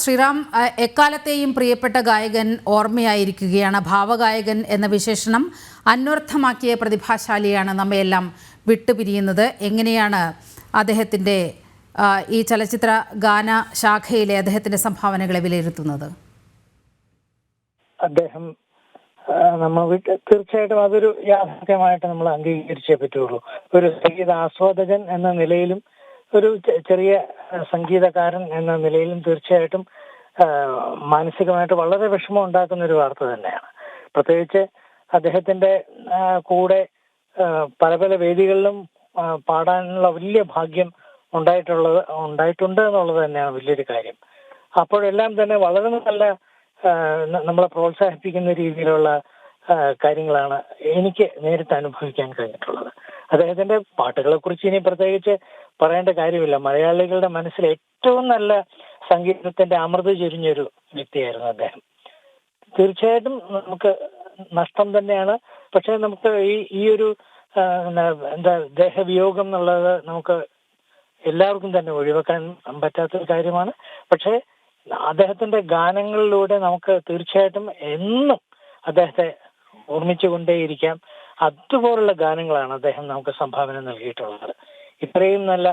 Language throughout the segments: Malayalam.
ശ്രീറാം, എക്കാലത്തെയും പ്രിയപ്പെട്ട ഗായകൻ ഓർമ്മയായിരിക്കുകയാണ്. ഭാവഗായകൻ എന്ന വിശേഷണം അന്വർത്ഥമാക്കിയ പ്രതിഭാശാലിയാണ് നമ്മയെല്ലാം വിട്ടുപിരിയുന്നത്. എങ്ങനെയാണ് അദ്ദേഹത്തിൻ്റെ ഈ ചലച്ചിത്ര ഗാന ശാഖയിലെ അദ്ദേഹത്തിൻ്റെ സംഭാവനകളെ വിലയിരുത്തുന്നത്? അദ്ദേഹം നമ്മൾ തീർച്ചയായിട്ടും അതൊരു യാഥാർത്ഥ്യമായിട്ട് നമ്മൾ അംഗീകരിച്ചേ പറ്റുള്ളൂ. ഒരു സംഗീത ആസ്വാദകൻ എന്ന നിലയിലും ഒരു ചെറിയ സംഗീതകാരൻ എന്ന നിലയിലും തീർച്ചയായിട്ടും മാനസികമായിട്ട് വളരെ വിഷമം ഉണ്ടാക്കുന്ന ഒരു വാർത്ത തന്നെയാണ്. പ്രത്യേകിച്ച് അദ്ദേഹത്തിന്റെ കൂടെ പല പല വേദികളിലും പാടാനുള്ള വലിയ ഭാഗ്യം ഉണ്ടായിട്ടുണ്ട് എന്നുള്ളത് തന്നെയാണ് വലിയൊരു കാര്യം. അപ്പോഴെല്ലാം തന്നെ വളരെ നല്ല നമ്മളെ പ്രോത്സാഹിപ്പിക്കുന്ന രീതിയിലുള്ള കാര്യങ്ങളാണ് എനിക്ക് നേരിട്ട് അനുഭവിക്കാൻ കഴിഞ്ഞിട്ടുള്ളത്. അദ്ദേഹത്തിന്റെ പാട്ടുകളെ കുറിച്ച് ഇനി പ്രത്യേകിച്ച് പറയേണ്ട കാര്യമില്ല. മലയാളികളുടെ മനസ്സിൽ ഏറ്റവും നല്ല സംഗീതത്തിന്റെ അമൃത് ചൊരിഞ്ഞൊരു വ്യക്തിയായിരുന്നു അദ്ദേഹം. തീർച്ചയായിട്ടും നമുക്ക് നഷ്ടം തന്നെയാണ്. പക്ഷെ നമുക്ക് ഈ ഒരു ദേഹവിയോഗം എന്നുള്ളത് നമുക്ക് എല്ലാവർക്കും തന്നെ ഒഴിവാക്കാൻ പറ്റാത്തൊരു കാര്യമാണ്. പക്ഷേ അദ്ദേഹത്തിന്റെ ഗാനങ്ങളിലൂടെ നമുക്ക് തീർച്ചയായിട്ടും എന്നും അദ്ദേഹത്തെ ഓർമ്മിച്ചുകൊണ്ടേയിരിക്കാം. അതുപോലുള്ള ഗാനങ്ങളാണ് അദ്ദേഹം നമുക്ക് സംഭാവന നൽകിയിട്ടുള്ളത്. ഇത്രയും നല്ല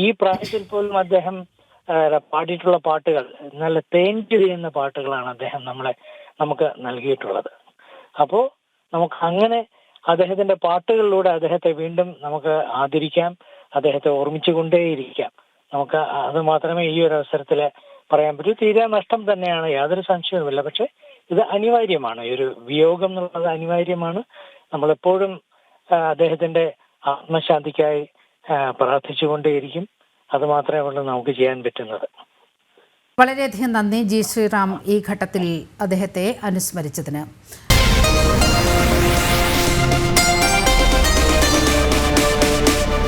ഈ പ്രായത്തിൽ പോലും അദ്ദേഹം പാടിയിട്ടുള്ള പാട്ടുകൾ നല്ല തേൻചു ചെയ്യുന്ന പാട്ടുകളാണ് അദ്ദേഹം നമുക്ക് നൽകിയിട്ടുള്ളത്. അപ്പോൾ നമുക്ക് അങ്ങനെ അദ്ദേഹത്തിന്റെ പാട്ടുകളിലൂടെ അദ്ദേഹത്തെ വീണ്ടും നമുക്ക് ആദരിക്കാം, അദ്ദേഹത്തെ ഓർമ്മിച്ചുകൊണ്ടേയിരിക്കാം. നമുക്ക് അത് മാത്രമേ ഈ ഒരു അവസരത്തിൽ പറയാൻ പറ്റൂ. തീരെ നഷ്ടം തന്നെയാണ്, യാതൊരു സംശയവുമില്ല. പക്ഷെ ഇത് അനിവാര്യമാണ്, ഈ ഒരു വിയോഗം എന്നുള്ളത് അനിവാര്യമാണ്. നമ്മളെപ്പോഴും അദ്ദേഹത്തിന്റെ ആത്മശാന്തിക്കായി പ്രാർത്ഥിച്ചുകൊണ്ടേയിരിക്കും. അത് മാത്രമേ ഉള്ളൂ നമുക്ക് ചെയ്യാൻ പറ്റുന്നത്. വളരെയധികം നന്ദി ജി ശ്രീറാം ഈ ഘട്ടത്തിൽ അദ്ദേഹത്തെ അനുസ്മരിച്ചതിന്.